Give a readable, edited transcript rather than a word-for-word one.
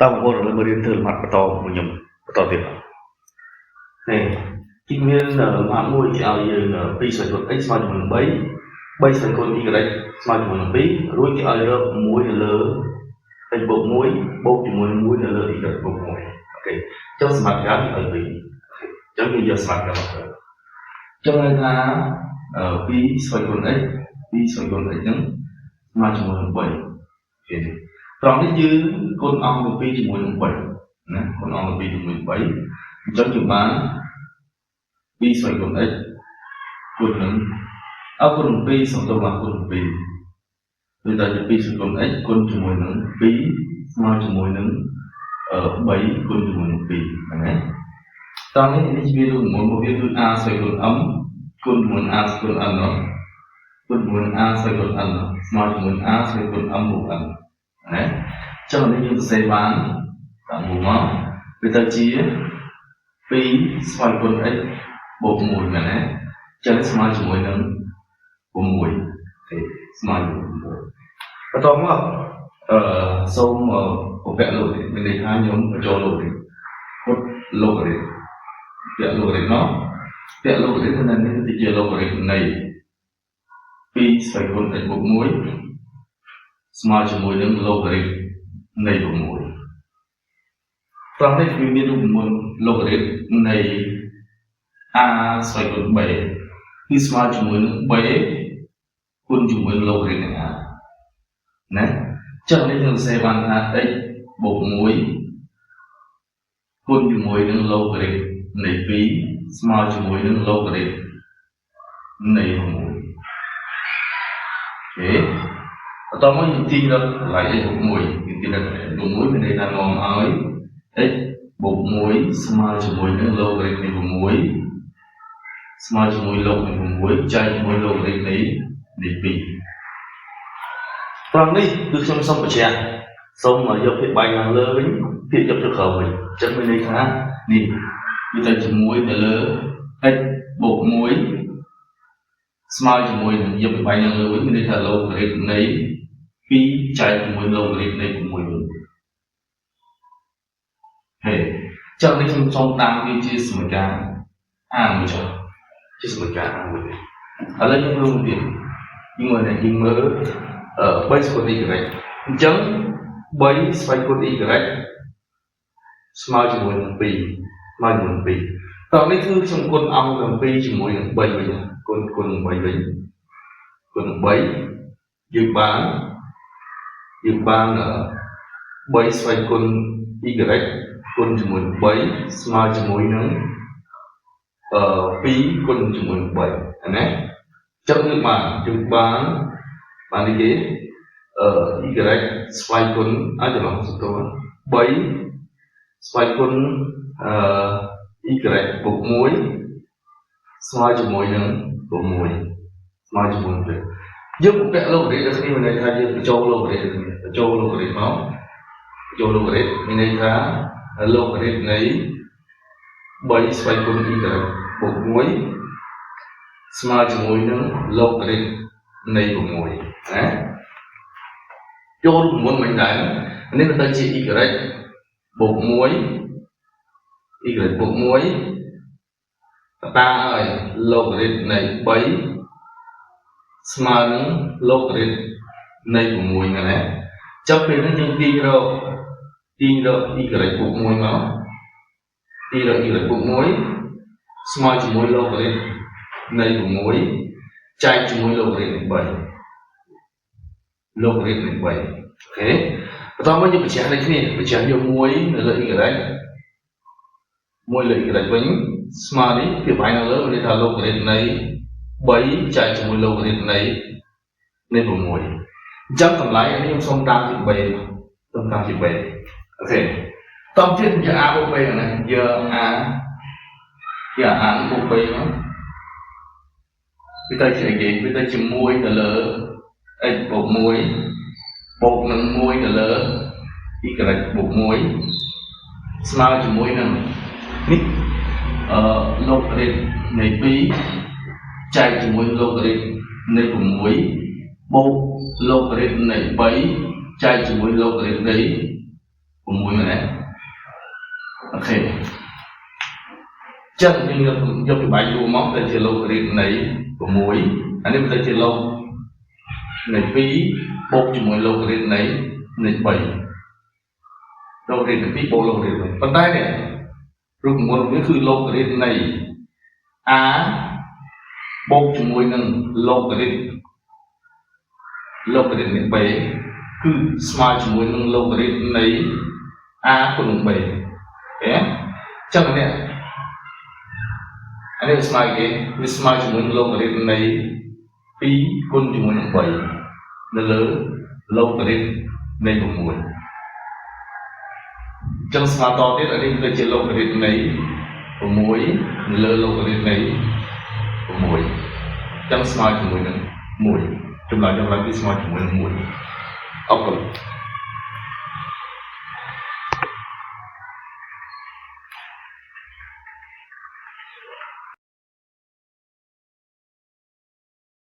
តើបងប្អូនឥឡូវមករៀនធ្វើលំហាត់បន្តមួយខ្ញុំបន្តទៀតនេះគេមានលំហាត់មួយគេឲ្យយើង2ស្វ័យគុណ x ស្មើជាមួយនឹង3 3ស្វ័យគុណ y ស្មើជាមួយនឹង2រួចគេឲ្យរក1នៅលើ x បូក1បូកជាមួយនឹង1នៅលើ y បូក1អូខេចុះសមត្ថភាពឲ្យ2អញ្ចឹងយើងយកសមត្ថភាពមកធ្វើចុះឲ្យថា2ស្វ័យគុណ x 2ស្វ័យគុណ x ហ្នឹងស្មើជាមួយនឹង3អូខេត្រង់នេះយើងគុណអង្គទៅ2ជាមួយនឹង3ណាគុណអង្គទៅ2ជាមួយនឹង3អញ្ចឹងយើងបាន2ស្វ័យគុណ x គុណនឹងគុណនឹង2សំដៅមកគុណនឹង2ដូចតែជា2ស្វ័យគុណ x គុណជាមួយនឹង2ស្មើជាមួយនឹង3គុណជាមួយនឹង2ហ្នឹងណាត្រង់នេះវារូបមន្តរបស់វាគឺ a ស្វ័យគុណ m គុណជាមួយ a ស្វ័យគុណ n គុណជាមួយ a ស្វ័យគុណ n ស្មើជាមួយ a ស្វ័យគុណ m បូក nណាចឹងនេះយើងសរសេរបានតាមមុខមកវាទៅជា2ស្វ័យគុណ x បូក1មែនទេចឹងស្មើជាមួយនឹង6ទេស្មើជាមួយ6បន្តមកសូមពពកលោកមានន័យថាខ្ញុំបញ្ចូលលោកពុតលោករីពពកលោករីណោះពពកលោករីហ្នឹងគឺជាលោករីនៃ2ស្វ័យគុណ x បូក1ស្មើជាមួយនឹងលោករីនៃ6ត្រង់នេះវាមានរូបមន្តលោករីនៃ a ស្វ័យគុណ b គឺស្មើជាមួយនឹង b គុណជាមួយលោករីនៃ a ណាចឹងនេះយើងសរសេរបានថា x បូក1គុណជាមួយនឹងលោករីនៃ2ស្មើជាមួយនឹងលោករីនៃ6អូខេបន្តមកយើងទីរកកន្លែង x បូក1យើងទីរកបូក1មានន័យថានាំឲ្យ x បូក1ស្មើជាមួយនឹងលោករីនៃ6ស្មើជាមួយលោកនៃ6ចែកជាមួយលោករីនៃ2ត្រង់នេះគឺខ្ញុំសូមបញ្ជាក់សូមយកភាពបែកខាងលើវិញភាពយកទៅក្រោមវិញអញ្ចឹងមានន័យថានេះវាទៅជាមួយទៅលើ x បូក1ស្មើជាមួយនឹងយកភាពបែកខាងលើវិញមានន័យថាលោករីនៃ2ចែកជាមួយលោករីនៃ6វិញហេចឹងនេះខ្ញុំសូមតាមវាជាសមីការ a មួយចុះជាសមីការ a មួយឥឡូវយើងមើលទៀតយើងមើល3ស្វ័យគុណ y អញ្ចឹង3ស្វ័យគុណ y ស្មើជាមួយនឹង2ស្មើជាមួយនឹង2តោះនេះគឺខ្ញុំគុណអង្គនឹង2ជាមួយនឹង3វិញគុណនឹង3វិញគុណនឹង3យើងបាន3ស្វ័យគុណ y គុណជាមួយនឹង3ស្មើជាមួយនឹង2គុណជាមួយនឹង3ណាចុះយើងបាននេះគេy ស្វ័យគុណច្រឡំសតួ3ស្វ័យគុណy បូក1ស្មើជាមួយនឹង6ស្មើជាមួយនឹងយើងពពកលោករីដូចគ្នាមានន័យថាយើងបញ្ចូលលោករីដូចគ្នាបញ្ចូលលោករីមកបញ្ចូលលោករីមានន័យថាលោករីនៃ3ស្វ័យគុណ y បូក1ស្មើជាមួយនឹងលោករីនៃ6ណាចូលរូបមន្តមិនដែរនេះទៅជា y បូក1 y បូក1តាឲ្យលោករីនៃ3ស្មើនឹងលោករីនៃ6ណាចុះពេលនេះយើងទាញរក y បូក1មកទាញរក y បូក1ស្មើជាមួយលោករីនៃ6ចែកជាមួយលោករីនៃ3លោករីនៃ3អូខេបន្តមកយើងបញ្ជាក់ដូចគ្នាបញ្ជាក់យក1នៅលើ y 1លើ y វិញស្មើនេះភាពឯនៅលើមានន័យថាលោករីនៃ3ចែកជាមួយលោករីនៃ6អញ្ចឹងតម្លៃនេះខ្ញុំសូមតាមជា3សូមតាមជា3អូខេតោះទៀតយក a បូក3ណាយក a បូក3មកវាទៅជាអីគេវាទៅជា1ទៅលើ x បូក1បូកនឹង1ទៅលើ y បូក1ស្មើជាមួយនឹងនេះលោករីនៃ2ចែកជាមួយលោករីនៃ6បូកលោករីនៃ3ចែកជាមួយលោករីនៃ 6មែនទេអូខេចឹងយើងយកពីបាយយូរមកទៅជាលោករីតនៃ6អានេះវាទៅជាលោកនៃ2បូកជាមួយលោករីតនៃ3លោករីតនៃ2បូកលោករីតនៃប៉ុន្តែនេះរូបមន្តវាគឺលោករីតនៃ A បូកជាមួយនឹងលោករីតនៃ B គឺស្មើជាមួយនឹងលោករីតនៃ A គុណនឹង B ទេចឹងនេះអានេះស្មើគេវាស្មើជាមួយនឹងលោករីតនៃ 2 គុណជាមួយនឹង 3 នៅលើលោករីតនៃ 6 ចឹងស្មើតទៀតអានេះវាជាលោករីតនៃ 6 នៅលើលោករីតនៃ 6 ចឹងស្មើជាមួយនឹង 1 ចម្លើយគឺស្មើជាមួយនឹង 1 អរគុណ